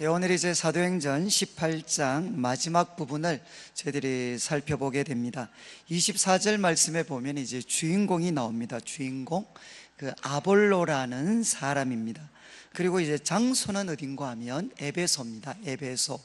오늘 이제 사도행전 18장 마지막 부분을 저희들이 살펴보게 됩니다. 24절 말씀에 보면 이제 주인공이 나옵니다. 주인공, 아볼로라는 사람입니다. 그리고 이제 장소는 어딘가 하면 에베소입니다. 에베소.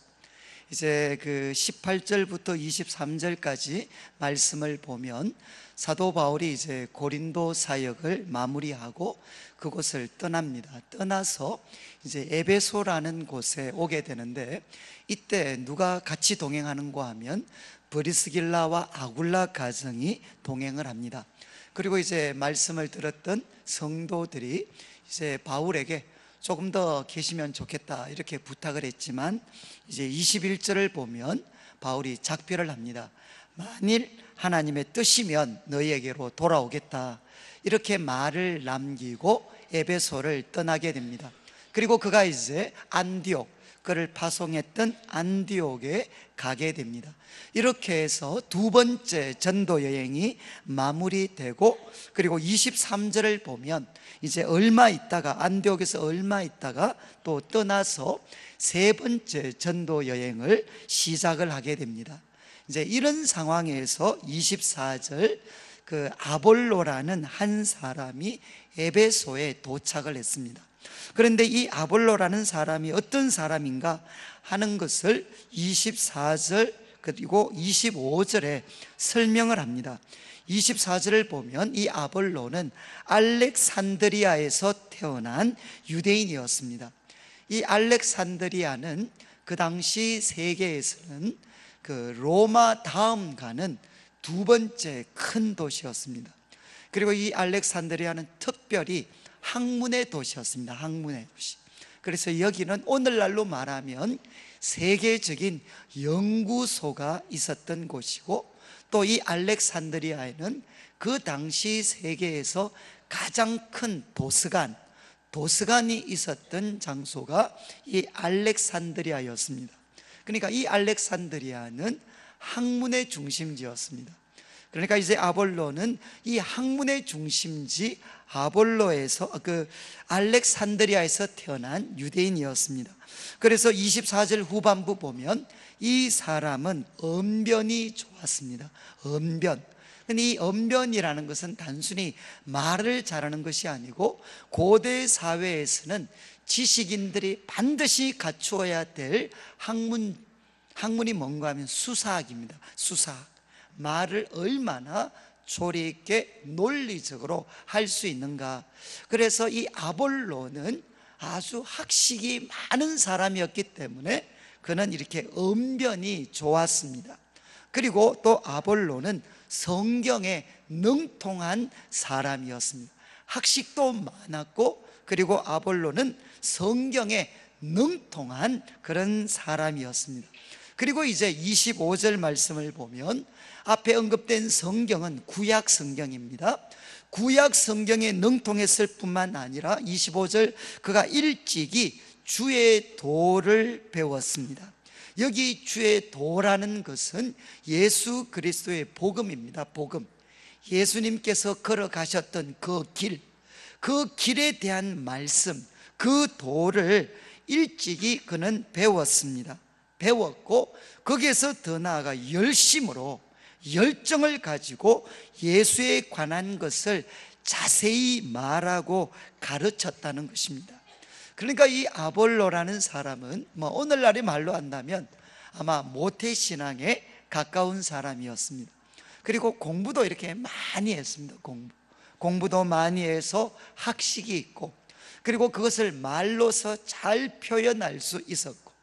이제 18절부터 23절까지 말씀을 보면 사도 바울이 이제 고린도 사역을 마무리하고 그곳을 떠납니다. 떠나서 이제 에베소라는 곳에 오게 되는데, 이때 누가 같이 동행하는가 하면 브리스길라와 아굴라 가정이 동행을 합니다. 그리고 이제 말씀을 들었던 성도들이 이제 바울에게 조금 더 계시면 좋겠다 이렇게 부탁을 했지만, 이제 21절을 보면 바울이 작별을 합니다. 만일 하나님의 뜻이면 너희에게로 돌아오겠다 이렇게 말을 남기고 에베소를 떠나게 됩니다. 그리고 그가 이제 안디옥, 그를 파송했던 안디옥에 가게 됩니다. 이렇게 해서 두 번째 전도 여행이 마무리되고, 그리고 23절을 보면 이제 얼마 있다가 안디옥에서 얼마 있다가 또 떠나서 세 번째 전도 여행을 시작을 하게 됩니다. 이제 이런 상황에서 24절 아볼로라는 한 사람이 에베소에 도착을 했습니다. 그런데 이 아볼로라는 사람이 어떤 사람인가 하는 것을 24절 그리고 25절에 설명을 합니다. 24절을 보면 이 아볼로는 알렉산드리아에서 태어난 유대인이었습니다. 이 알렉산드리아는 그 당시 세계에서는 로마 다음 가는 두 번째 큰 도시였습니다. 그리고 이 알렉산드리아는 특별히 학문의 도시였습니다. 학문의 도시. 그래서 여기는 오늘날로 말하면 세계적인 연구소가 있었던 곳이고, 또 이 알렉산드리아에는 그 당시 세계에서 가장 큰 도서관이 있었던 장소가 이 알렉산드리아였습니다. 그러니까 이 알렉산드리아는 학문의 중심지였습니다. 그러니까 이제 아볼로는 이 학문의 중심지 아볼로에서 알렉산드리아에서 태어난 유대인이었습니다. 그래서 24절 후반부 보면 이 사람은 언변이 좋았습니다. 언변. 근데 이 언변이라는 것은 단순히 말을 잘하는 것이 아니고, 고대 사회에서는 지식인들이 반드시 갖추어야 될 학문이 뭔가 하면 수사학입니다. 수사학. 말을 얼마나 조리 있게 논리적으로 할 수 있는가. 그래서 이 아볼로는 아주 학식이 많은 사람이었기 때문에 그는 이렇게 언변이 좋았습니다. 그리고 또 아볼로는 성경에 능통한 사람이었습니다. 학식도 많았고, 그리고 아볼로는 성경에 능통한 그런 사람이었습니다. 그리고 이제 25절 말씀을 보면 앞에 언급된 성경은 구약 성경입니다. 구약 성경에 능통했을 뿐만 아니라 25절 그가 일찍이 주의 도를 배웠습니다. 여기 주의 도라는 것은 예수 그리스도의 복음입니다. 복음. 예수님께서 걸어가셨던 그 길에 대한 말씀, 그 도를 일찍이 그는 배웠습니다. 배웠고, 거기에서 더 나아가 열정을 가지고 예수에 관한 것을 자세히 말하고 가르쳤다는 것입니다. 그러니까 이 아볼로라는 사람은 오늘날의 말로 한다면 아마 모태신앙에 가까운 사람이었습니다. 그리고 공부도 이렇게 많이 했습니다. 공부도 많이 해서 학식이 있고, 그리고 그것을 말로서 잘 표현할 수 있었고,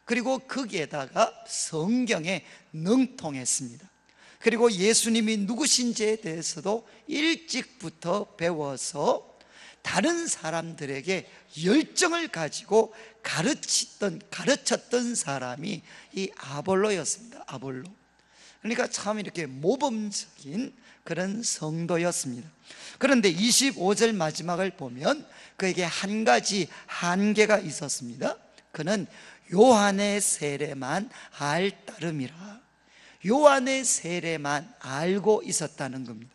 그리고 거기에다가 성경에 능통했습니다. 그리고 예수님이 누구신지에 대해서도 일찍부터 배워서 다른 사람들에게 열정을 가지고 가르쳤던 사람이 이 아볼로였습니다. 아볼로. 그러니까 참 이렇게 모범적인 그런 성도였습니다. 그런데 25절 마지막을 보면 그에게 한 가지 한계가 있었습니다. 그는 요한의 세례만 알 따름이라. 요한의 세례만 알고 있었다는 겁니다.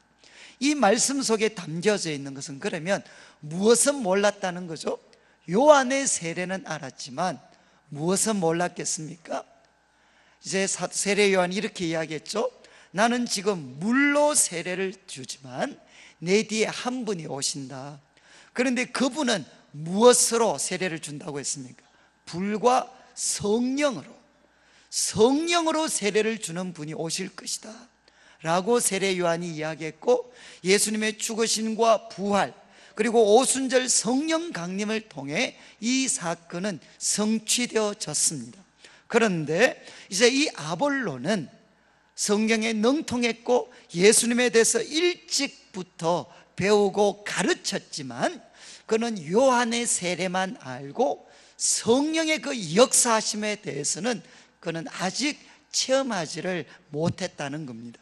이 말씀 속에 담겨져 있는 것은 그러면 무엇은 몰랐다는 거죠? 요한의 세례는 알았지만 무엇을 몰랐겠습니까? 이제 세례 요한이 이렇게 이야기했죠. 나는 지금 물로 세례를 주지만 내 뒤에 한 분이 오신다. 그런데 그분은 무엇으로 세례를 준다고 했습니까? 불과 성령으로 세례를 주는 분이 오실 것이다 라고 세례 요한이 이야기했고, 예수님의 죽으심과 부활 그리고 오순절 성령 강림을 통해 이 사건은 성취되어졌습니다. 그런데 이제 이 아볼로는 성경에 능통했고 예수님에 대해서 일찍부터 배우고 가르쳤지만 그는 요한의 세례만 알고 성령의 그 역사하심에 대해서는 그는 아직 체험하지를 못했다는 겁니다.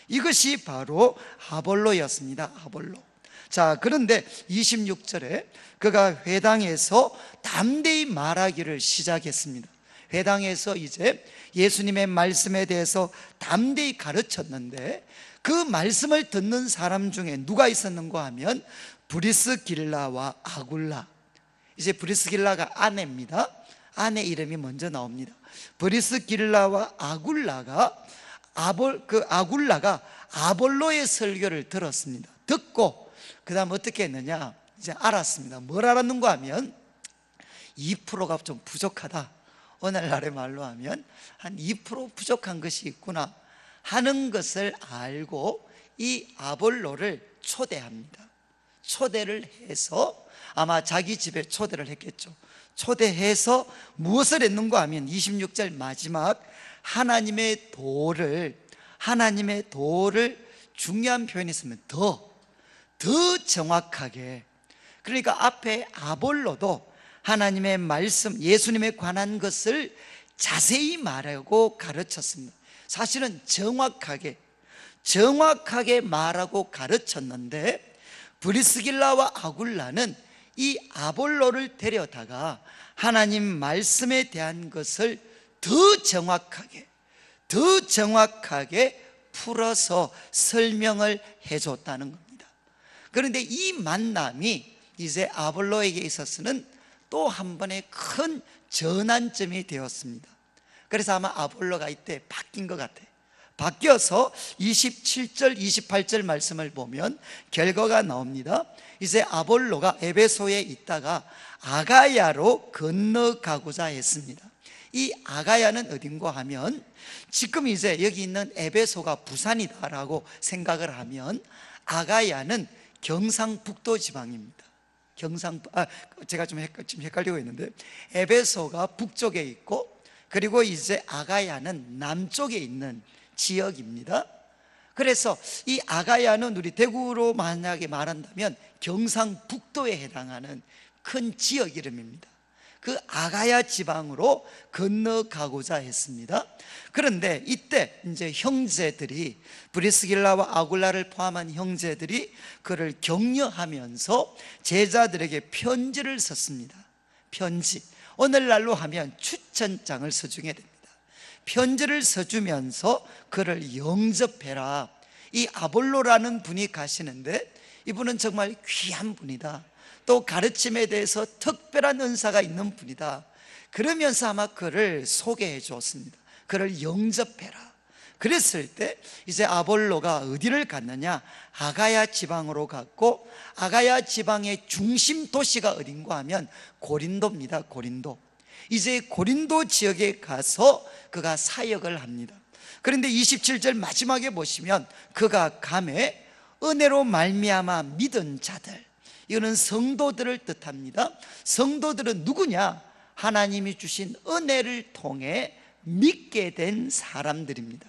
이것이 바로 아볼로였습니다. 아볼로. 자, 그런데 26절에 그가 회당에서 담대히 말하기를 시작했습니다. 회당에서 이제 예수님의 말씀에 대해서 담대히 가르쳤는데, 그 말씀을 듣는 사람 중에 누가 있었는가 하면 브리스길라와 아굴라. 이제 브리스길라가 아내입니다. 아내 이름이 먼저 나옵니다. 브리스길라와 아굴라가 아굴라가 아볼로의 설교를 들었습니다. 듣고 그 다음 어떻게 했느냐, 이제 알았습니다. 뭘 알았는가 하면 2%가 좀 부족하다, 오늘날의 말로 하면 한 2% 부족한 것이 있구나 하는 것을 알고 이 아볼로를 초대합니다. 초대를 해서 아마 자기 집에 초대를 했겠죠. 초대해서 무엇을 했는가 하면 26절 마지막 하나님의 도를 중요한 표현이 있으면 더 정확하게, 그러니까 앞에 아볼로도 하나님의 말씀, 예수님에 관한 것을 자세히 말하고 가르쳤습니다. 사실은 정확하게 말하고 가르쳤는데, 브리스길라와 아굴라는 이 아볼로를 데려다가 하나님 말씀에 대한 것을 더 정확하게 풀어서 설명을 해줬다는 겁니다. 그런데 이 만남이 이제 아볼로에게 있어서는 또 한 번의 큰 전환점이 되었습니다. 그래서 아마 아볼로가 이때 바뀐 것 같아요. 바뀌어서 27절 28절 말씀을 보면 결과가 나옵니다. 이제 아볼로가 에베소에 있다가 아가야로 건너가고자 했습니다. 이 아가야는 어딘가 하면 지금 이제 여기 있는 에베소가 부산이다라고 생각을 하면 아가야는 경상북도 지방입니다. 제가 지금 헷갈리고 있는데, 에베소가 북쪽에 있고 그리고 이제 아가야는 남쪽에 있는 지역입니다. 그래서 이 아가야는 우리 대구로 만약에 말한다면 경상북도에 해당하는 큰 지역 이름입니다. 그 아가야 지방으로 건너가고자 했습니다. 그런데 이때 이제 형제들이, 브리스길라와 아굴라를 포함한 형제들이 그를 격려하면서 제자들에게 편지를 썼습니다. 편지, 오늘날로 하면 추천장을 써주게 됩니다. 편지를 써주면서 그를 영접해라. 이 아볼로라는 분이 가시는데 이분은 정말 귀한 분이다, 또 가르침에 대해서 특별한 은사가 있는 분이다, 그러면서 아마 그를 소개해 주었습니다. 그를 영접해라. 그랬을 때 이제 아볼로가 어디를 갔느냐, 아가야 지방으로 갔고, 아가야 지방의 중심 도시가 어딘가 하면 고린도입니다. 고린도. 이제 고린도 지역에 가서 그가 사역을 합니다. 그런데 27절 마지막에 보시면 그가 감에 은혜로 말미암아 믿은 자들, 이거는 성도들을 뜻합니다. 성도들은 누구냐? 하나님이 주신 은혜를 통해 믿게 된 사람들입니다.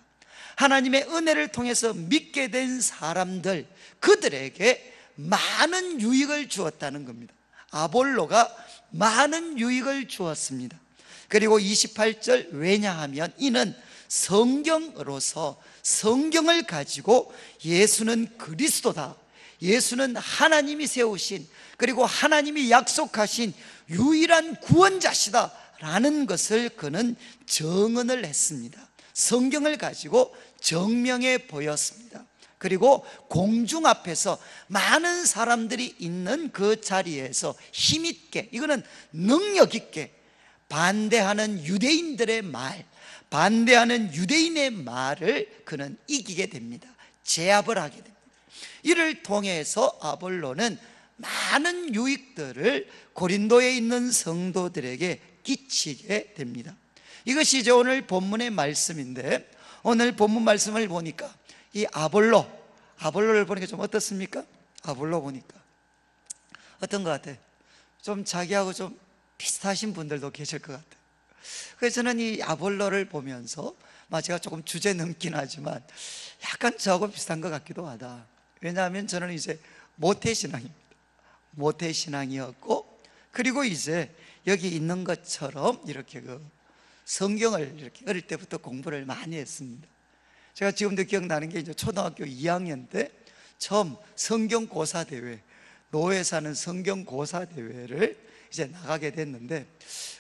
하나님의 은혜를 통해서 믿게 된 사람들, 그들에게 많은 유익을 주었다는 겁니다. 아볼로가 많은 유익을 주었습니다. 그리고 28절, 왜냐하면 이는 성경으로서 성경을 가지고 예수는 그리스도다, 예수는 하나님이 세우신, 그리고 하나님이 약속하신 유일한 구원자시다 라는 것을 그는 정언을 했습니다. 성경을 가지고 정명해 보였습니다. 그리고 공중 앞에서 많은 사람들이 있는 그 자리에서 힘있게, 이거는 능력 있게 반대하는 유대인들의 말, 반대하는 유대인의 말을 그는 이기게 됩니다. 제압을 하게 됩니다. 이를 통해서 아볼로는 많은 유익들을 고린도에 있는 성도들에게 끼치게 됩니다. 이것이 이제 오늘 본문의 말씀인데, 오늘 본문 말씀을 보니까 이 아볼로를 보니까 좀 어떻습니까? 아볼로 보니까 어떤 것 같아요? 좀 자기하고 좀 비슷하신 분들도 계실 것 같아요. 그래서 저는 이 아볼로를 보면서 제가 조금 주제 넘긴 하지만 약간 저하고 비슷한 것 같기도 하다. 왜냐하면 저는 이제 모태신앙입니다. 모태신앙이었고, 그리고 이제 여기 있는 것처럼 이렇게 성경을 이렇게 어릴 때부터 공부를 많이 했습니다. 제가 지금도 기억나는 게 이제 초등학교 2학년 때 처음 성경고사대회, 노회 사는 성경고사대회를 이제 나가게 됐는데,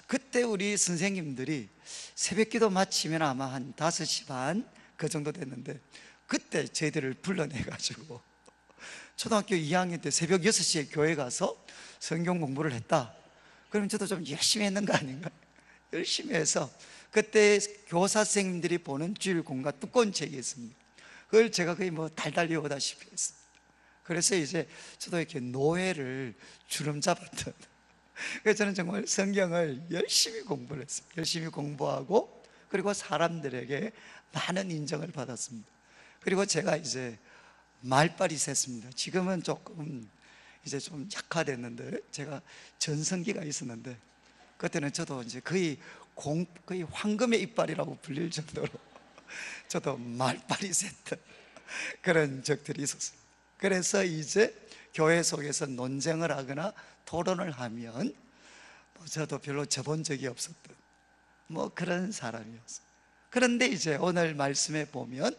그때 우리 선생님들이 새벽기도 마치면 아마 한 5시 반 그 정도 됐는데, 그때 저희들을 불러내가지고 초등학교 2학년 때 새벽 6시에 교회 가서 성경 공부를 했다. 그러면 저도 좀 열심히 했는 거 아닌가? 열심히 해서 그때 교사 선생님들이 보는 주일 공과 두꺼운 책이 있습니다. 그걸 제가 거의 달달 외우다시피 했습니다. 그래서 이제 저도 이렇게 노회를 주름 잡았던, 그래서 저는 정말 성경을 열심히 공부를 했습니다. 열심히 공부하고, 그리고 사람들에게 많은 인정을 받았습니다. 그리고 제가 이제 말빨이 셌습니다. 지금은 조금 이제 좀 약화됐는데, 제가 전성기가 있었는데, 그때는 저도 이제 거의 황금의 이빨이라고 불릴 정도로 저도 말빨이 셌던 그런 적들이 있었어요. 그래서 이제 교회 속에서 논쟁을 하거나 토론을 하면 저도 별로 져본 적이 없었던 그런 사람이었어요. 그런데 이제 오늘 말씀에 보면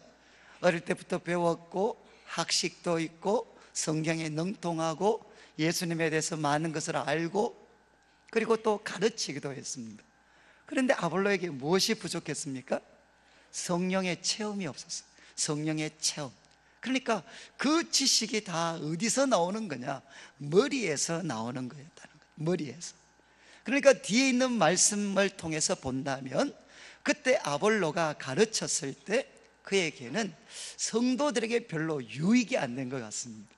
어릴 때부터 배웠고 학식도 있고 성경에 능통하고 예수님에 대해서 많은 것을 알고, 그리고 또 가르치기도 했습니다. 그런데 아볼로에게 무엇이 부족했습니까? 성령의 체험이 없었어요. 성령의 체험. 그러니까 그 지식이 다 어디서 나오는 거냐? 머리에서 나오는 거였다는 거예요. 머리에서. 그러니까 뒤에 있는 말씀을 통해서 본다면, 그때 아볼로가 가르쳤을 때 그에게는 성도들에게 별로 유익이 안 된 것 같습니다.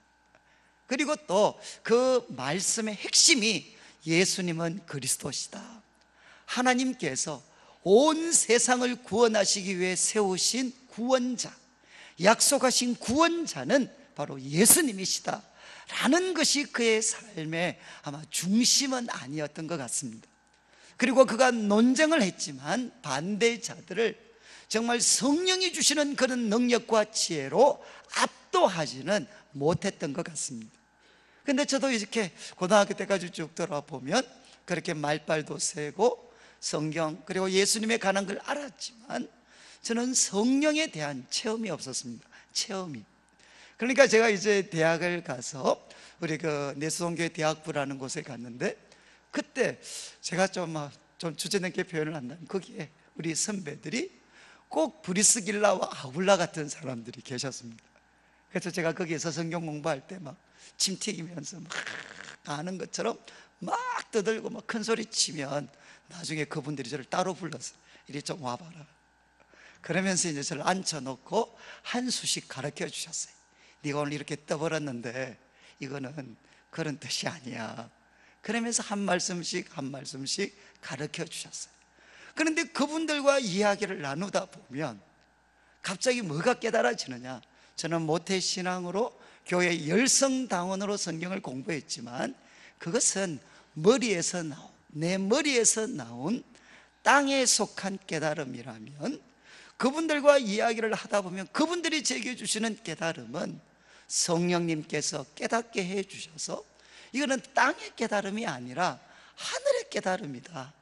그리고 또 그 말씀의 핵심이 예수님은 그리스도시다, 하나님께서 온 세상을 구원하시기 위해 세우신 구원자, 약속하신 구원자는 바로 예수님이시다 라는 것이 그의 삶의 아마 중심은 아니었던 것 같습니다. 그리고 그가 논쟁을 했지만 반대자들을 정말 성령이 주시는 그런 능력과 지혜로 압도하지는 못했던 것 같습니다. 근데 저도 이렇게 고등학교 때까지 쭉 돌아보면 그렇게 말빨도 세고 성경 그리고 예수님에 관한 걸 알았지만 저는 성령에 대한 체험이 없었습니다. 체험이. 그러니까 제가 이제 대학을 가서 우리 내수동교회 대학부라는 곳에 갔는데, 그때 제가 좀 주제넘게 표현을 한다면 거기에 우리 선배들이 꼭 브리스길라와 아굴라 같은 사람들이 계셨습니다. 그래서 제가 거기에서 성경 공부할 때 침 튀기면서 가는 것처럼 막 떠들고 큰 소리 치면 나중에 그분들이 저를 따로 불러서 이리 좀 와봐라, 그러면서 이제 저를 앉혀놓고 한 수씩 가르쳐 주셨어요. 네가 오늘 이렇게 떠버렸는데 이거는 그런 뜻이 아니야, 그러면서 한 말씀씩 한 말씀씩 가르쳐 주셨어요. 그런데 그분들과 이야기를 나누다 보면 갑자기 뭐가 깨달아지느냐? 저는 모태신앙으로 교회 열성당원으로 성경을 공부했지만 그것은 내 머리에서 나온 땅에 속한 깨달음이라면, 그분들과 이야기를 하다 보면 그분들이 제게 주시는 깨달음은 성령님께서 깨닫게 해 주셔서 이거는 땅의 깨달음이 아니라 하늘의 깨달음이다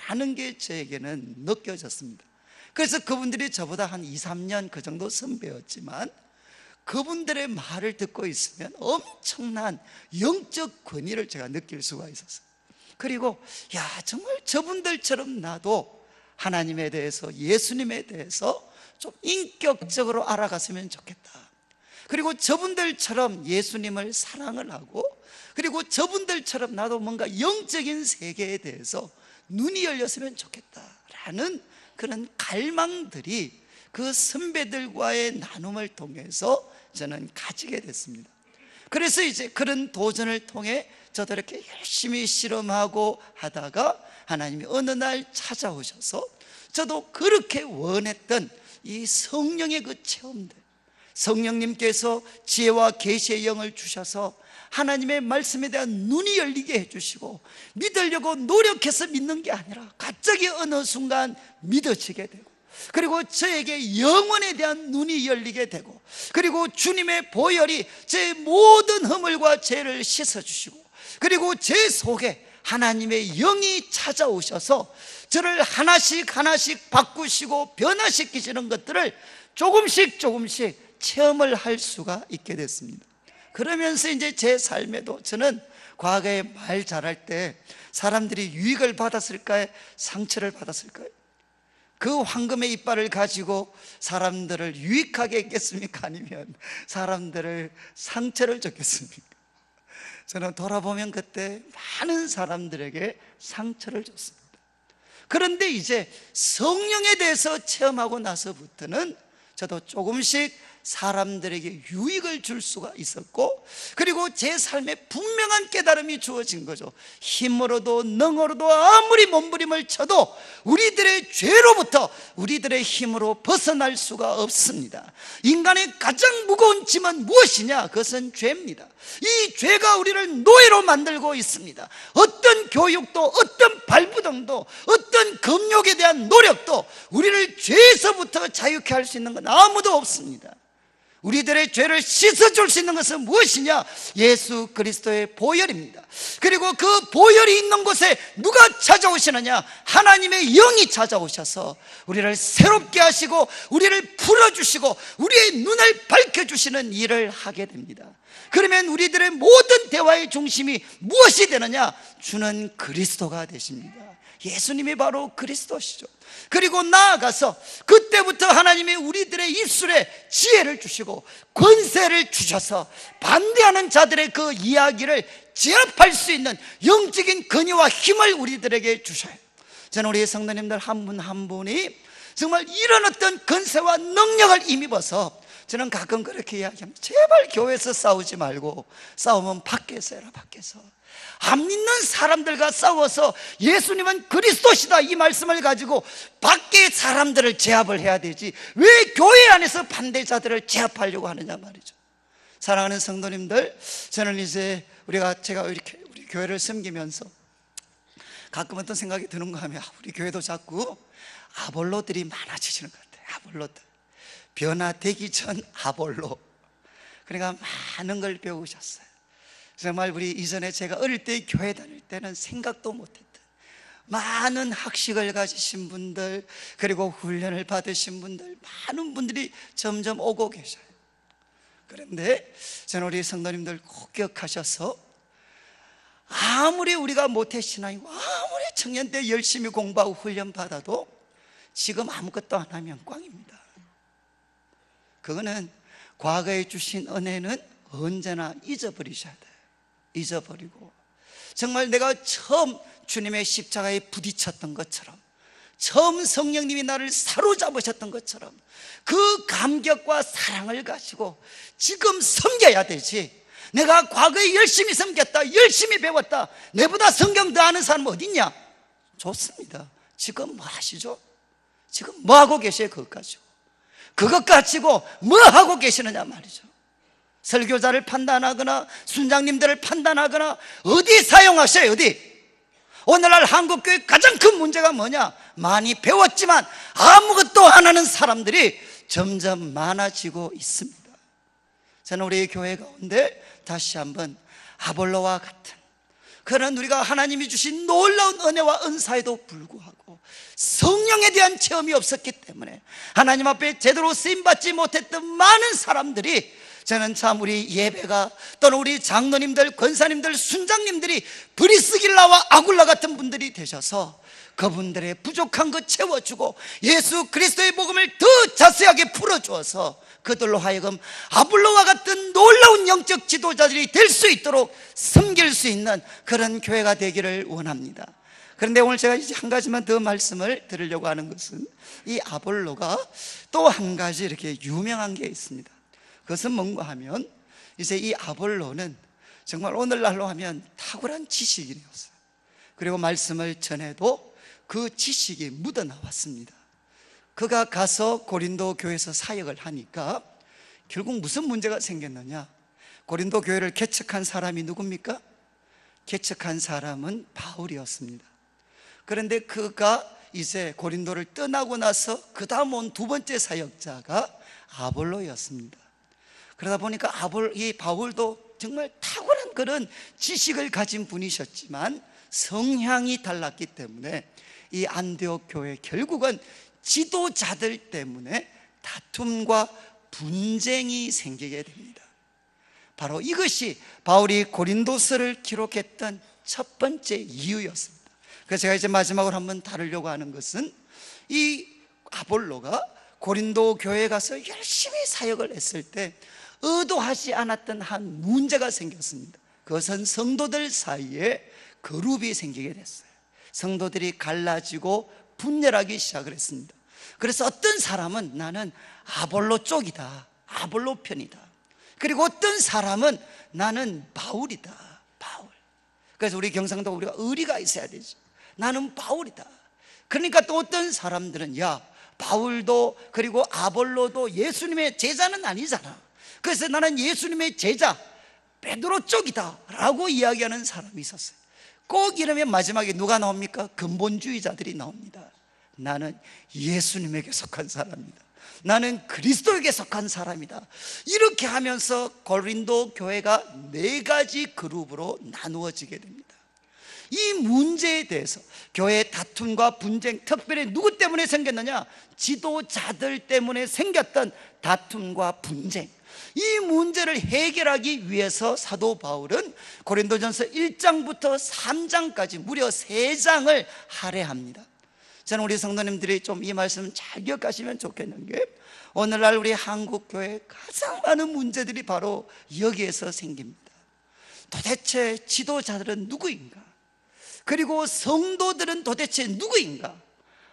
라는 게 저에게는 느껴졌습니다. 그래서 그분들이 저보다 한 2, 3년 그 정도 선배였지만 그분들의 말을 듣고 있으면 엄청난 영적 권위를 제가 느낄 수가 있었어요. 그리고 정말 저분들처럼 나도 하나님에 대해서, 예수님에 대해서 좀 인격적으로 알아갔으면 좋겠다. 그리고 저분들처럼 예수님을 사랑을 하고, 그리고 저분들처럼 나도 뭔가 영적인 세계에 대해서 눈이 열렸으면 좋겠다라는 그런 갈망들이 그 선배들과의 나눔을 통해서 저는 가지게 됐습니다. 그래서 이제 그런 도전을 통해 저도 이렇게 열심히 실험하고 하다가 하나님이 어느 날 찾아오셔서 저도 그렇게 원했던 이 성령의 그 체험들, 성령님께서 지혜와 계시의 영을 주셔서 하나님의 말씀에 대한 눈이 열리게 해주시고, 믿으려고 노력해서 믿는 게 아니라 갑자기 어느 순간 믿어지게 되고, 그리고 저에게 영혼에 대한 눈이 열리게 되고, 그리고 주님의 보혈이 제 모든 허물과 죄를 씻어주시고, 그리고 제 속에 하나님의 영이 찾아오셔서 저를 하나씩 하나씩 바꾸시고 변화시키시는 것들을 조금씩 체험을 할 수가 있게 됐습니다. 그러면서 이제 제 삶에도 저는 과거에 말 잘할 때 사람들이 유익을 받았을까요? 상처를 받았을까요? 그 황금의 이빨을 가지고 사람들을 유익하게 했겠습니까? 아니면 사람들을 상처를 줬겠습니까? 저는 돌아보면 그때 많은 사람들에게 상처를 줬습니다. 그런데 이제 성령에 대해서 체험하고 나서부터는 저도 조금씩 사람들에게 유익을 줄 수가 있었고, 그리고 제 삶에 분명한 깨달음이 주어진 거죠. 힘으로도 능으로도 아무리 몸부림을 쳐도 우리들의 죄로부터 우리들의 힘으로 벗어날 수가 없습니다. 인간의 가장 무거운 짐은 무엇이냐? 그것은 죄입니다. 이 죄가 우리를 노예로 만들고 있습니다. 어떤 교육도, 어떤 발부등도, 어떤 금욕에 대한 노력도 우리를 죄에서부터 자유케 할 수 있는 건 아무도 없습니다. 우리들의 죄를 씻어줄 수 있는 것은 무엇이냐? 예수 그리스도의 보혈입니다. 그리고 그 보혈이 있는 곳에 누가 찾아오시느냐? 하나님의 영이 찾아오셔서 우리를 새롭게 하시고 우리를 풀어주시고 우리의 눈을 밝혀주시는 일을 하게 됩니다. 그러면 우리들의 모든 대화의 중심이 무엇이 되느냐? 주는 그리스도가 되십니다. 예수님이 바로 그리스도시죠. 그리고 나아가서 그때부터 하나님이 우리들의 입술에 지혜를 주시고 권세를 주셔서 반대하는 자들의 그 이야기를 제압할 수 있는 영적인 근위와 힘을 우리들에게 주셔요. 저는 우리 성도님들 한 분 한 분이 정말 이런 어떤 권세와 능력을 힘입어서 저는 가끔 그렇게 이야기합니다. 제발 교회에서 싸우지 말고 싸우면 밖에서 해라. 밖에서 안 믿는 사람들과 싸워서 예수님은 그리스도시다 이 말씀을 가지고 밖에 사람들을 제압을 해야 되지 왜 교회 안에서 반대자들을 제압하려고 하느냐 말이죠. 사랑하는 성도님들, 저는 이제 제가 이렇게 우리 교회를 섬기면서 가끔 어떤 생각이 드는 거 하면 우리 교회도 자꾸 아볼로들이 많아지시는 것 같아요. 아볼로들, 변화되기 전 아볼로. 그러니까 많은 걸 배우셨어요. 정말 우리 이전에 제가 어릴 때 교회 다닐 때는 생각도 못했던 많은 학식을 가지신 분들, 그리고 훈련을 받으신 분들, 많은 분들이 점점 오고 계셔요. 그런데 저는 우리 성도님들 꼭 기억하셔서 아무리 우리가 모태신앙이고 아무리 청년 때 열심히 공부하고 훈련 받아도 지금 아무것도 안 하면 꽝입니다. 그거는 과거에 주신 은혜는 언제나 잊어버리셔야 돼요. 잊어버리고 정말 내가 처음 주님의 십자가에 부딪혔던 것처럼, 처음 성령님이 나를 사로잡으셨던 것처럼 그 감격과 사랑을 가지고 지금 섬겨야 되지. 내가 과거에 열심히 섬겼다, 열심히 배웠다, 내보다 성경 더 아는 사람 어디 있냐? 좋습니다. 지금 뭐 하시죠? 지금 뭐 하고 계세요? 그것 가지고 그것 가지고 뭐 하고 계시느냐 말이죠. 설교자를 판단하거나 순장님들을 판단하거나 어디 사용하셔요? 어디? 오늘날 한국교회 가장 큰 문제가 뭐냐? 많이 배웠지만 아무것도 안 하는 사람들이 점점 많아지고 있습니다. 저는 우리 교회 가운데 다시 한번 아볼로와 같은 그런 우리가 하나님이 주신 놀라운 은혜와 은사에도 불구하고 성령에 대한 체험이 없었기 때문에 하나님 앞에 제대로 쓰임받지 못했던 많은 사람들이, 저는 참 우리 예배가 또는 우리 장로님들, 권사님들, 순장님들이 브리스길라와 아굴라 같은 분들이 지도자들이 되셔서 그분들의 부족한 것 채워주고 예수 그리스도의 복음을 더 자세하게 풀어주어서 그들로 하여금 아볼로와 같은 놀라운 영적 지도자들이 될 수 있도록 섬길 수 있는 그런 교회가 되기를 원합니다. 그런데 오늘 제가 이제 한 가지만 더 말씀을 드리려고 하는 것은 이 아볼로가 또 한 가지 이렇게 유명한 게 있습니다. 그것은 뭔가 하면 이제 이 아볼로는 정말 오늘날로 하면 탁월한 지식인이었어요. 그리고 말씀을 전해도 그 지식이 묻어나왔습니다. 그가 가서 고린도 교회에서 사역을 하니까 결국 무슨 문제가 생겼느냐? 고린도 교회를 개척한 사람이 누굽니까? 개척한 사람은 바울이었습니다. 그런데 그가 이제 고린도를 떠나고 나서 그 다음 온 두 번째 사역자가 아볼로였습니다. 그러다 보니까 이 바울도 정말 탁월한 그런 지식을 가진 분이셨지만 성향이 달랐기 때문에 이 안디옥 교회 결국은 지도자들 때문에 다툼과 분쟁이 생기게 됩니다. 바로 이것이 바울이 고린도서를 기록했던 첫 번째 이유였습니다. 그래서 제가 이제 마지막으로 한번 다루려고 하는 것은 이 아볼로가 고린도 교회에 가서 열심히 사역을 했을 때 의도하지 않았던 한 문제가 생겼습니다. 그것은 성도들 사이에 그룹이 생기게 됐어요. 성도들이 갈라지고 분열하기 시작을 했습니다. 그래서 어떤 사람은 나는 아볼로 쪽이다, 아볼로 편이다. 그리고 어떤 사람은 나는 바울이다, 바울. 그래서 우리 경상도 우리가 의리가 있어야 되죠. 나는 바울이다. 그러니까 또 어떤 사람들은 야, 바울도 그리고 아볼로도 예수님의 제자는 아니잖아. 그래서 나는 예수님의 제자 베드로 쪽이다 라고 이야기하는 사람이 있었어요. 꼭 이러면 마지막에 누가 나옵니까? 근본주의자들이 나옵니다. 나는 예수님에게 속한 사람이다, 나는 그리스도에게 속한 사람이다. 이렇게 하면서 고린도 교회가 4가지 그룹으로 나누어지게 됩니다. 이 문제에 대해서 교회의 다툼과 분쟁, 특별히 누구 때문에 생겼느냐? 지도자들 때문에 생겼던 다툼과 분쟁, 이 문제를 해결하기 위해서 사도 바울은 고린도전서 1장부터 3장까지 무려 3장을 할애합니다. 저는 우리 성도님들이 좀 이 말씀 잘 기억하시면 좋겠는 게 오늘날 우리 한국교회 가장 많은 문제들이 바로 여기에서 생깁니다. 도대체 지도자들은 누구인가? 그리고 성도들은 도대체 누구인가?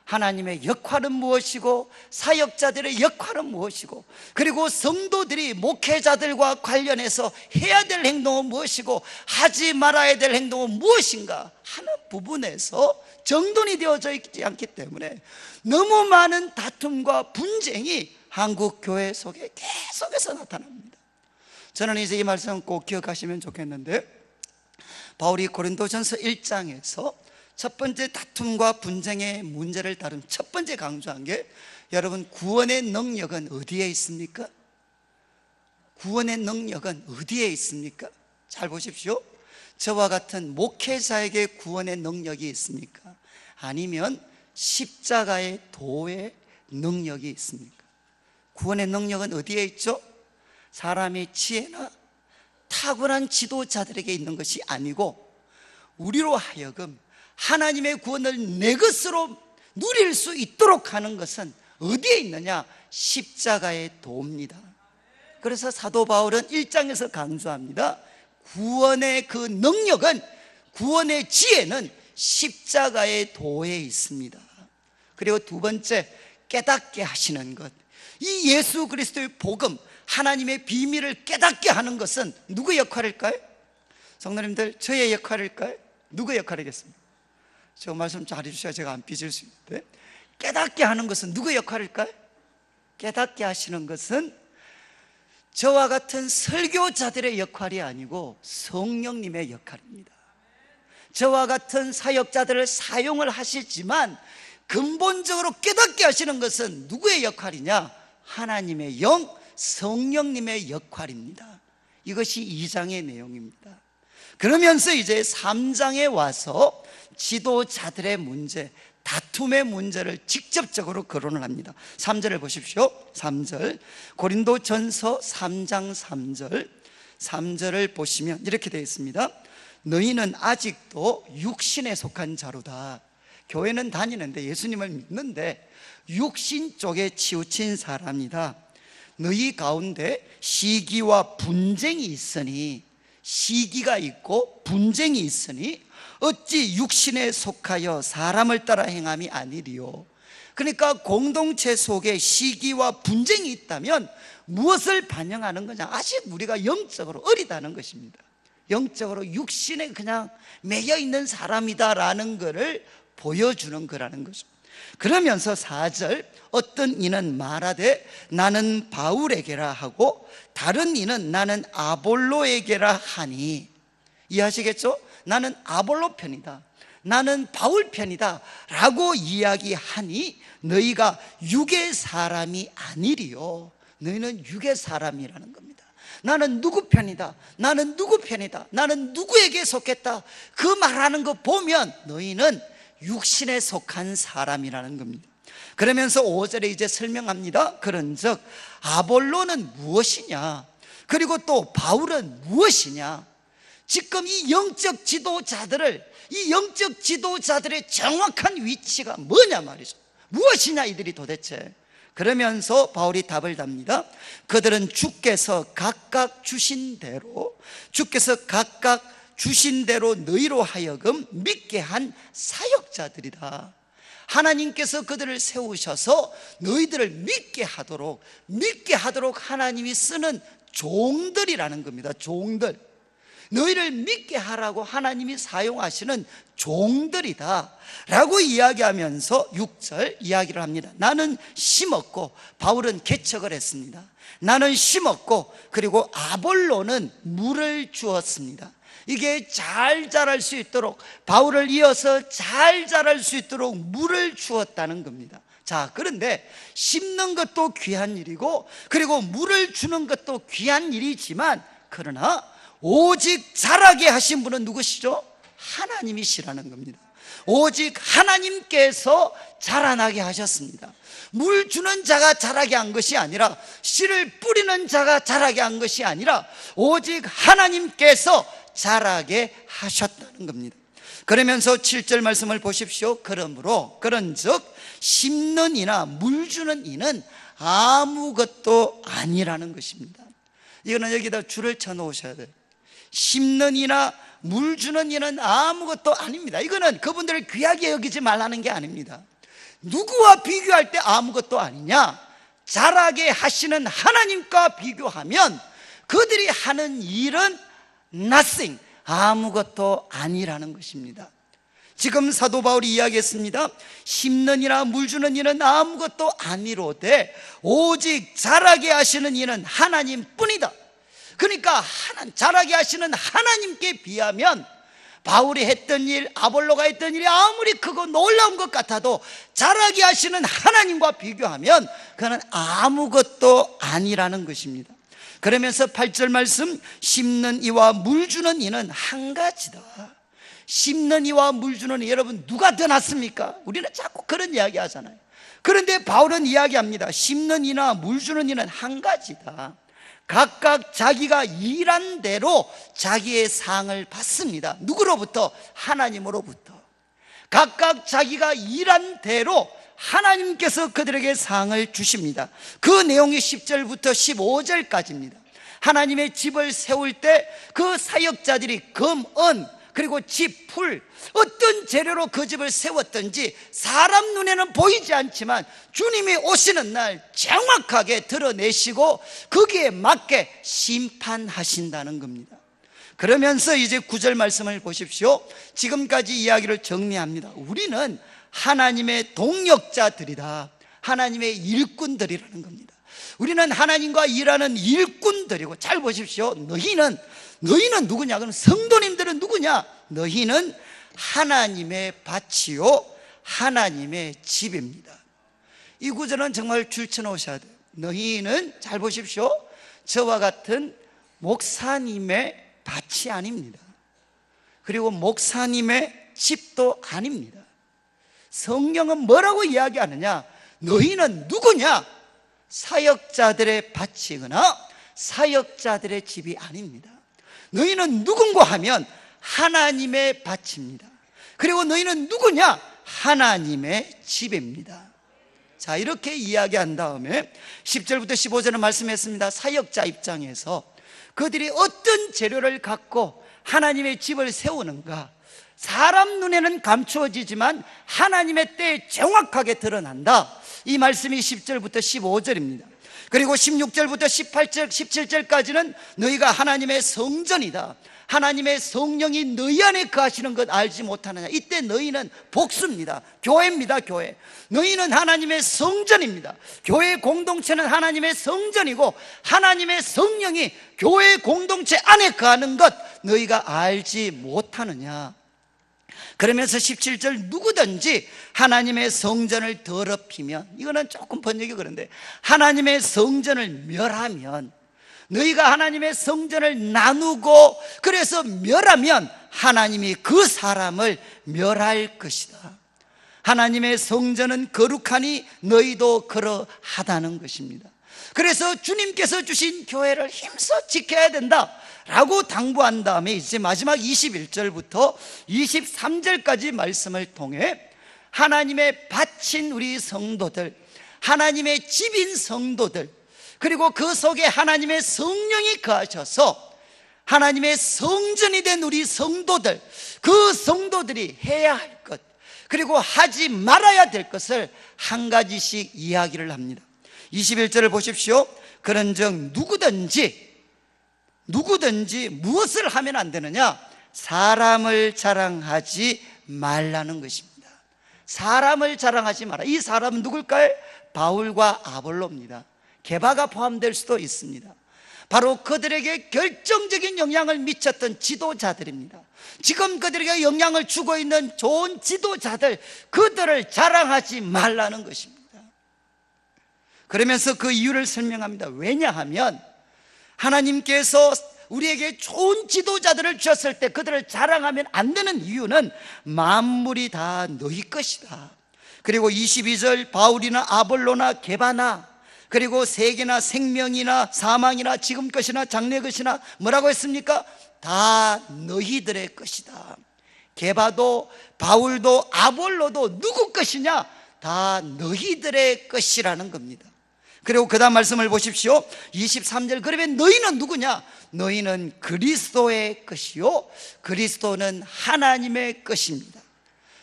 하나님의 역할은 무엇이고 사역자들의 역할은 무엇이고 그리고 성도들이 목회자들과 관련해서 해야 될 행동은 무엇이고 하지 말아야 될 행동은 무엇인가 하는 부분에서 정돈이 되어져 있지 않기 때문에 너무 많은 다툼과 분쟁이 한국 교회 속에 계속해서 나타납니다. 저는 이제 이 말씀 꼭 기억하시면 좋겠는데 바울이 고린도전서 1장에서 첫 번째 다툼과 분쟁의 문제를 다룬 첫 번째 강조한 게 여러분 구원의 능력은 어디에 있습니까? 구원의 능력은 어디에 있습니까? 잘 보십시오. 저와 같은 목회자에게 구원의 능력이 있습니까? 아니면 십자가의 도의 능력이 있습니까? 구원의 능력은 어디에 있죠? 사람의 지혜나 탁월한 지도자들에게 있는 것이 아니고 우리로 하여금 하나님의 구원을 내 것으로 누릴 수 있도록 하는 것은 어디에 있느냐? 십자가의 도입니다. 그래서 사도 바울은 1장에서 강조합니다. 구원의 그 능력은, 구원의 지혜는 십자가의 도에 있습니다. 그리고 두 번째, 깨닫게 하시는 것. 이 예수 그리스도의 복음, 하나님의 비밀을 깨닫게 하는 것은 누구의 역할일까요? 성도님들, 저의 역할일까요? 누구의 역할이겠습니까? 저 말씀 잘 해주셔야 제가 안 삐질 수 있는데, 깨닫게 하는 것은 누구의 역할일까요? 깨닫게 하시는 것은 저와 같은 설교자들의 역할이 아니고 성령님의 역할입니다. 저와 같은 사역자들을 사용을 하시지만 근본적으로 깨닫게 하시는 것은 누구의 역할이냐? 하나님의 영, 성령님의 역할입니다. 이것이 2장의 내용입니다. 그러면서 이제 3장에 와서 지도자들의 문제, 다툼의 문제를 직접적으로 거론을 합니다. 3절을 보십시오. 3절, 고린도전서 3장 3절 3절을 보시면 이렇게 되어 있습니다. 너희는 아직도 육신에 속한 자로다. 교회는 다니는데 예수님을 믿는데 육신 쪽에 치우친 사람이다. 너희 가운데 시기와 분쟁이 있으니, 시기가 있고 분쟁이 있으니 어찌 육신에 속하여 사람을 따라 행함이 아니리요. 그러니까 공동체 속에 시기와 분쟁이 있다면 무엇을 반영하는 거냐? 아직 우리가 영적으로 어리다는 것입니다. 영적으로 육신에 그냥 매여 있는 사람이다라는 것을 보여주는 거라는 거죠. 그러면서 4절, 어떤 이는 말하되 나는 바울에게라 하고 다른 이는 나는 아볼로에게라 하니, 이해하시겠죠? 나는 아볼로 편이다, 나는 바울 편이다 라고 이야기하니 너희가 육의 사람이 아니리요. 너희는 육의 사람이라는 겁니다. 나는 누구 편이다, 나는 누구 편이다, 나는 누구에게 속했다, 그 말하는 거 보면 너희는 육신에 속한 사람이라는 겁니다. 그러면서 5절에 이제 설명합니다. 그런즉 아볼로는 무엇이냐, 그리고 또 바울은 무엇이냐. 지금 이 영적 지도자들의 정확한 위치가 뭐냐 말이죠. 무엇이냐 이들이 도대체. 그러면서 바울이 답을 답니다. 그들은 주께서 각각 주신 대로 너희로 하여금 믿게 한 사역자들이다. 하나님께서 그들을 세우셔서 너희들을 믿게 하도록 하나님이 쓰는 종들이라는 겁니다. 종들, 너희를 믿게 하라고 하나님이 사용하시는 종들이다 라고 이야기하면서 6절 이야기를 합니다. 나는 심었고 바울은 개척을 했습니다. 나는 심었고 그리고 아볼로는 물을 주었습니다. 이게 잘 자랄 수 있도록, 바울을 이어서 잘 자랄 수 있도록 물을 주었다는 겁니다. 자, 그런데 심는 것도 귀한 일이고 그리고 물을 주는 것도 귀한 일이지만, 그러나 오직 자라게 하신 분은 누구시죠? 하나님이시라는 겁니다. 오직 하나님께서 자라나게 하셨습니다. 물 주는 자가 자라게 한 것이 아니라, 씨를 뿌리는 자가 자라게 한 것이 아니라 오직 하나님께서 자라게 하셨다는 겁니다. 그러면서 7절 말씀을 보십시오. 그런즉 심는 이나 물 주는 이는 아무것도 아니라는 것입니다. 이거는 여기다 줄을 쳐 놓으셔야 돼요. 심는 이나 물 주는 이는 아무것도 아닙니다. 이거는 그분들을 귀하게 여기지 말라는 게 아닙니다. 누구와 비교할 때 아무것도 아니냐? 자라게 하시는 하나님과 비교하면 그들이 하는 일은 nothing, 아무것도 아니라는 것입니다. 지금 사도 바울이 이야기했습니다. 심는 이나 물 주는 이는 아무것도 아니로되 오직 자라게 하시는 이는 하나님뿐이다. 그러니까 자라게 하시는 하나님께 비하면 바울이 했던 일, 아볼로가 했던 일이 아무리 크고 놀라운 것 같아도 자라게 하시는 하나님과 비교하면 그는 아무것도 아니라는 것입니다. 그러면서 8절 말씀, 심는 이와 물 주는 이는 한 가지다. 심는 이와 물 주는 이, 여러분 누가 더 낫습니까? 우리는 자꾸 그런 이야기 하잖아요. 그런데 바울은 이야기합니다. 심는 이나 물 주는 이는 한 가지다. 각각 자기가 일한 대로 자기의 상을 받습니다. 누구로부터? 하나님으로부터. 각각 자기가 일한 대로 하나님께서 그들에게 상을 주십니다. 그 내용이 10절부터 15절까지입니다. 하나님의 집을 세울 때 그 사역자들이 금, 은, 그리고 집, 풀, 어떤 재료로 그 집을 세웠던지 사람 눈에는 보이지 않지만 주님이 오시는 날 정확하게 드러내시고 거기에 맞게 심판하신다는 겁니다. 그러면서 이제 9절 말씀을 보십시오. 지금까지 이야기를 정리합니다. 우리는 하나님의 동역자들이다. 하나님의 일꾼들이라는 겁니다. 우리는 하나님과 일하는 일꾼들이고, 잘 보십시오. 너희는 누구냐? 그럼 성도님들은 누구냐? 너희는 하나님의 밭이요 하나님의 집입니다. 이 구절은 정말 줄쳐 놓으셔야 돼요. 너희는, 잘 보십시오, 저와 같은 목사님의 밭이 아닙니다. 그리고 목사님의 집도 아닙니다. 성경은 뭐라고 이야기하느냐? 너희는 누구냐? 사역자들의 밭이거나 사역자들의 집이 아닙니다. 너희는 누군가 하면 하나님의 밭입니다. 그리고 너희는 누구냐? 하나님의 집입니다. 자, 이렇게 이야기한 다음에 10절부터 15절은 말씀했습니다. 사역자 입장에서 그들이 어떤 재료를 갖고 하나님의 집을 세우는가, 사람 눈에는 감추어지지만 하나님의 때에 정확하게 드러난다. 이 말씀이 10절부터 15절입니다. 그리고 16절부터 18절, 17절까지는 너희가 하나님의 성전이다, 하나님의 성령이 너희 안에 거하시는 것 알지 못하느냐. 이때 너희는 복수입니다. 교회입니다. 교회. 너희는 하나님의 성전입니다. 교회 공동체는 하나님의 성전이고 하나님의 성령이 교회 공동체 안에 거하는 것 너희가 알지 못하느냐. 그러면서 17절, 누구든지 하나님의 성전을 더럽히면, 이거는 조금 번역이 그런데, 하나님의 성전을 멸하면, 너희가 하나님의 성전을 나누고 그래서 멸하면 하나님이 그 사람을 멸할 것이다. 하나님의 성전은 거룩하니 너희도 그러하다는 것입니다. 그래서 주님께서 주신 교회를 힘써 지켜야 된다 라고 당부한 다음에 이제 마지막 21절부터 23절까지 말씀을 통해 하나님의 밭인 우리 성도들, 하나님의 집인 성도들, 그리고 그 속에 하나님의 성령이 거하셔서 하나님의 성전이 된 우리 성도들, 그 성도들이 해야 할 것, 그리고 하지 말아야 될 것을 한 가지씩 이야기를 합니다. 21절을 보십시오. 그런즉 누구든지 무엇을 하면 안 되느냐? 사람을 자랑하지 말라는 것입니다. 사람을 자랑하지 마라. 이 사람은 누굴까요? 바울과 아볼로입니다. 게바가 포함될 수도 있습니다. 바로 그들에게 결정적인 영향을 미쳤던 지도자들입니다. 지금 그들에게 영향을 주고 있는 좋은 지도자들, 그들을 자랑하지 말라는 것입니다. 그러면서 그 이유를 설명합니다. 왜냐하면 하나님께서 우리에게 좋은 지도자들을 주셨을 때 그들을 자랑하면 안 되는 이유는 만물이 다 너희 것이다. 그리고 22절, 바울이나 아볼로나 게바나, 그리고 세계나 생명이나 사망이나 지금 것이나 장래 것이나 뭐라고 했습니까? 다 너희들의 것이다. 게바도 바울도 아볼로도 누구 것이냐? 다 너희들의 것이라는 겁니다. 그리고 그 다음 말씀을 보십시오. 23절, 그러면 너희는 누구냐? 너희는 그리스도의 것이요 그리스도는 하나님의 것입니다.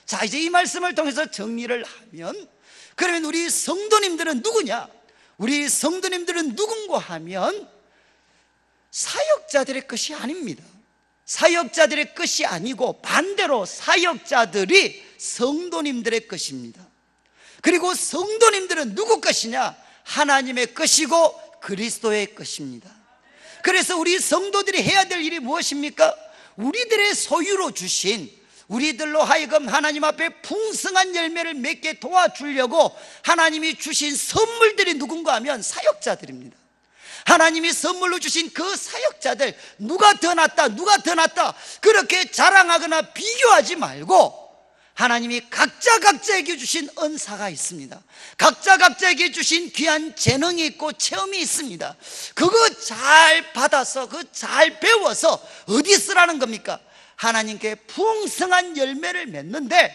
자, 이제 이 말씀을 통해서 정리를 하면, 그러면 우리 성도님들은 누구냐? 우리 성도님들은 누군가 하면 사역자들의 것이 아닙니다. 사역자들의 것이 아니고 반대로 사역자들이 성도님들의 것입니다. 그리고 성도님들은 누구 것이냐? 하나님의 것이고 그리스도의 것입니다. 그래서 우리 성도들이 해야 될 일이 무엇입니까? 우리들의 소유로 주신, 우리들로 하여금 하나님 앞에 풍성한 열매를 맺게 도와주려고 하나님이 주신 선물들이 누군가 하면 사역자들입니다. 하나님이 선물로 주신 그 사역자들, 누가 더 낫다 그렇게 자랑하거나 비교하지 말고, 하나님이 각자에게 주신 은사가 있습니다. 각자에게 주신 귀한 재능이 있고 체험이 있습니다. 그거 잘 받아서, 그거 잘 배워서 어디 쓰라는 겁니까? 하나님께 풍성한 열매를 맺는데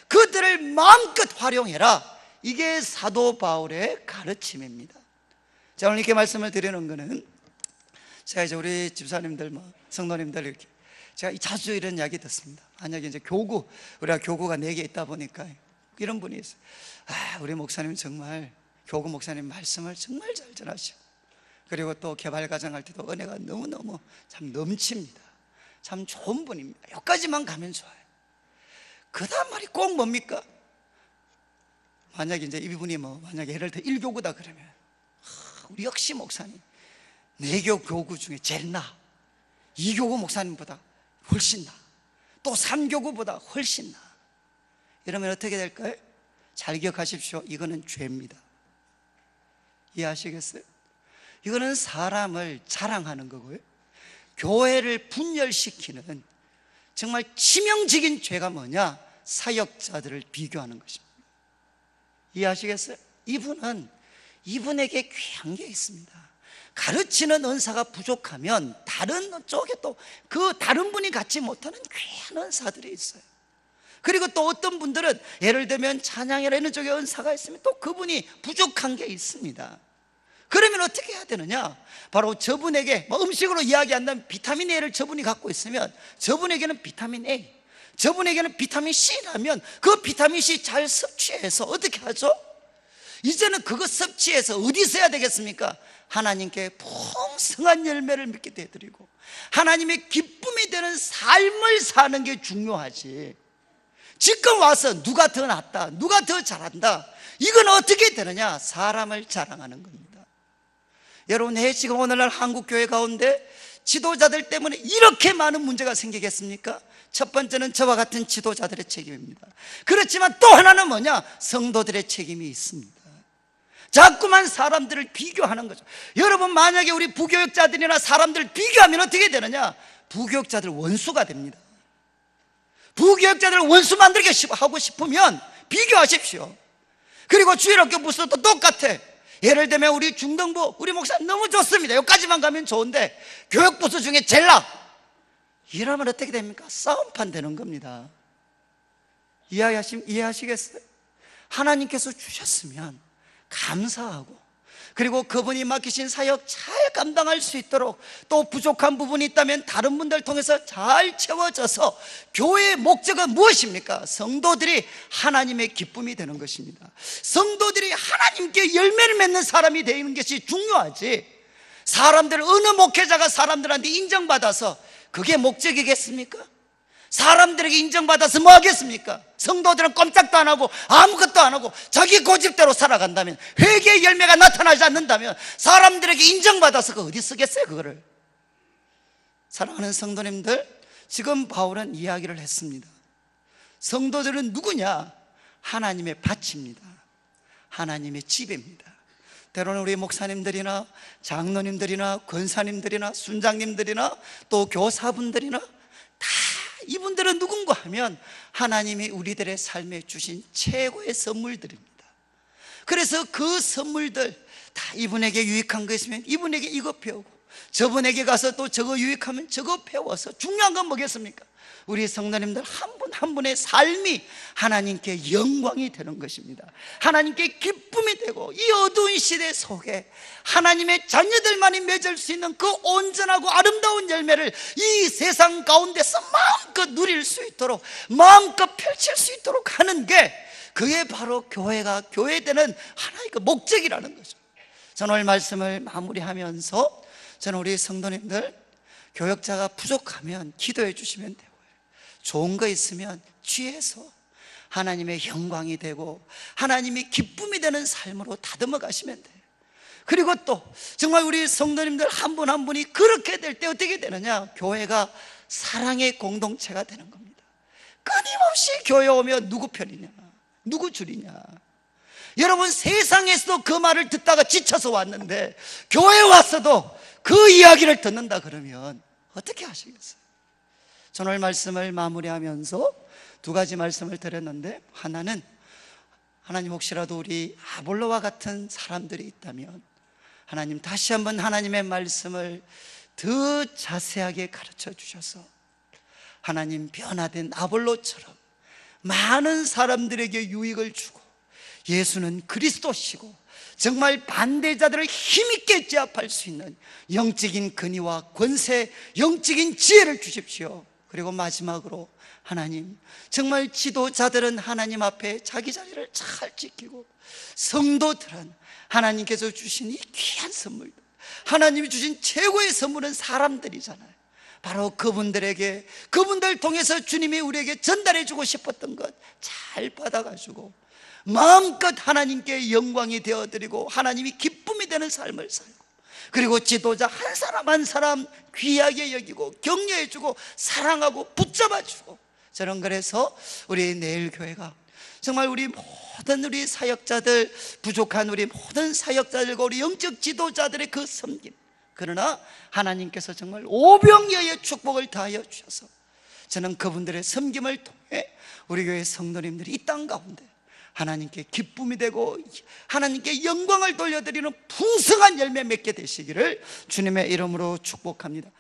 그들을 마음껏 활용해라. 이게 사도 바울의 가르침입니다. 자, 오늘 이렇게 말씀을 드리는 거는, 제가 이제 우리 집사님들, 성도님들 이렇게 제가 자주 이런 이야기 듣습니다. 만약에 이제 우리가 교구가 4개 있다 보니까 이런 분이 있어요. 우리 목사님 정말, 교구 목사님 말씀을 정말 잘 전하시고, 그리고 또 개발과정 할 때도 은혜가 너무너무 참 넘칩니다. 참 좋은 분입니다. 여기까지만 가면 좋아요. 그 다음 말이 꼭 뭡니까? 만약에 이제 이분이 만약에 예를 들어 1교구다 그러면, 우리 역시 목사님 4교 교구 중에 제일 나아. 2교구 목사님보다 훨씬 나아. 또 3교구보다 훨씬 나아. 이러면 어떻게 될까요? 잘 기억하십시오. 이거는 죄입니다. 이해하시겠어요? 이거는 사람을 자랑하는 거고요, 교회를 분열시키는 정말 치명적인 죄가 뭐냐? 사역자들을 비교하는 것입니다. 이해하시겠어요? 이분에게 귀한 게 있습니다. 가르치는 은사가 부족하면 다른 쪽에 또 그 다른 분이 갖지 못하는 귀한 은사들이 있어요. 그리고 또 어떤 분들은 예를 들면 찬양이라는 쪽에 은사가 있으면 또 그분이 부족한 게 있습니다. 그러면 어떻게 해야 되느냐? 바로 저분에게 음식으로 이야기한다면 비타민 A를 저분이 갖고 있으면 저분에게는 비타민 A, 저분에게는 비타민 C라면 그 비타민 C 잘 섭취해서 어떻게 하죠? 이제는 그거 섭취해서 어디 써야 되겠습니까? 하나님께 풍성한 열매를 맺게 되드리고 하나님의 기쁨이 되는 삶을 사는 게 중요하지, 지금 와서 누가 더 낫다, 누가 더 잘한다, 이건 어떻게 되느냐? 사람을 자랑하는 겁니다. 여러분, 지금 오늘날 한국교회 가운데 지도자들 때문에 이렇게 많은 문제가 생기겠습니까? 첫 번째는 저와 같은 지도자들의 책임입니다. 그렇지만 또 하나는 뭐냐? 성도들의 책임이 있습니다. 자꾸만 사람들을 비교하는 거죠. 여러분, 만약에 우리 부교육자들이나 사람들을 비교하면 어떻게 되느냐? 부교육자들 원수가 됩니다. 부교육자들을 원수 만들게 하고 싶으면 비교하십시오. 그리고 주일학교 부서도 똑같아. 예를 들면 우리 중등부, 우리 목사 너무 좋습니다. 여기까지만 가면 좋은데 교육부서 중에 제일 나, 이러면 어떻게 됩니까? 싸움판 되는 겁니다. 이해하시겠어요? 하나님께서 주셨으면 감사하고, 그리고 그분이 맡기신 사역 잘 감당할 수 있도록 또 부족한 부분이 있다면 다른 분들 통해서 잘 채워져서, 교회의 목적은 무엇입니까? 성도들이 하나님의 기쁨이 되는 것입니다. 성도들이 하나님께 열매를 맺는 사람이 되는 것이 중요하지, 사람들, 어느 목회자가 사람들한테 인정받아서 그게 목적이겠습니까? 사람들에게 인정받아서 뭐 하겠습니까? 성도들은 꼼짝도 안 하고 아무것도 안 하고 자기 고집대로 살아간다면, 회개의 열매가 나타나지 않는다면 사람들에게 인정받아서 그 어디 쓰겠어요, 그거를? 사랑하는 성도님들, 지금 바울은 이야기를 했습니다. 성도들은 누구냐? 하나님의 밭입니다. 하나님의 집입니다. 때로는 우리 목사님들이나 장로님들이나 권사님들이나 순장님들이나 또 교사분들이나 다 이분들은 누군가 하면 하나님이 우리들의 삶에 주신 최고의 선물들입니다. 그래서 그 선물들 다 이분에게 유익한 거 있으면 이분에게 이거 배우고, 저분에게 가서 또 저거 유익하면 저거 배워서, 중요한 건 뭐겠습니까? 우리 성도님들 한 분 한 분의 삶이 하나님께 영광이 되는 것입니다. 하나님께 기쁨이 되고, 이 어두운 시대 속에 하나님의 자녀들만이 맺을 수 있는 그 온전하고 아름다운 열매를 이 세상 가운데서 마음껏 누릴 수 있도록, 마음껏 펼칠 수 있도록 하는 게, 그게 바로 교회가 교회되는 하나의 그 목적이라는 거죠. 저는 오늘 말씀을 마무리하면서 저는 우리 성도님들, 교역자가 부족하면 기도해 주시면 되고요, 좋은 거 있으면 취해서 하나님의 영광이 되고 하나님이 기쁨이 되는 삶으로 다듬어 가시면 돼요. 그리고 또 정말 우리 성도님들 한 분 한 분이 그렇게 될 때 어떻게 되느냐? 교회가 사랑의 공동체가 되는 겁니다. 끊임없이 교회 오면 누구 편이냐? 누구 줄이냐? 여러분, 세상에서도 그 말을 듣다가 지쳐서 왔는데 교회 와서도 그 이야기를 듣는다 그러면 어떻게 하시겠어요? 저는 오늘 말씀을 마무리하면서 두 가지 말씀을 드렸는데, 하나는 하나님, 혹시라도 우리 아볼로와 같은 사람들이 있다면 하나님 다시 한번 하나님의 말씀을 더 자세하게 가르쳐 주셔서 하나님 변화된 아볼로처럼 많은 사람들에게 유익을 주고, 예수는 그리스도시고 정말 반대자들을 힘있게 제압할 수 있는 영적인 근위와 권세, 영적인 지혜를 주십시오. 그리고 마지막으로 하나님, 정말 지도자들은 하나님 앞에 자기 자리를 잘 지키고, 성도들은 하나님께서 주신 이 귀한 선물들, 하나님이 주신 최고의 선물은 사람들이잖아요. 바로 그분들에게, 그분들 통해서 주님이 우리에게 전달해 주고 싶었던 것 잘 받아가지고 마음껏 하나님께 영광이 되어드리고 하나님이 기쁨이 되는 삶을 살고, 그리고 지도자 한 사람 한 사람 귀하게 여기고 격려해주고 사랑하고 붙잡아주고, 저는 그래서 우리 내일 교회가 정말 우리 모든 우리 사역자들, 부족한 우리 모든 사역자들과 우리 영적 지도자들의 그 섬김, 그러나 하나님께서 정말 오병이어의 축복을 다하여 주셔서 저는 그분들의 섬김을 통해 우리 교회 성도님들이 이 땅 가운데 하나님께 기쁨이 되고 하나님께 영광을 돌려드리는 풍성한 열매 맺게 되시기를 주님의 이름으로 축복합니다.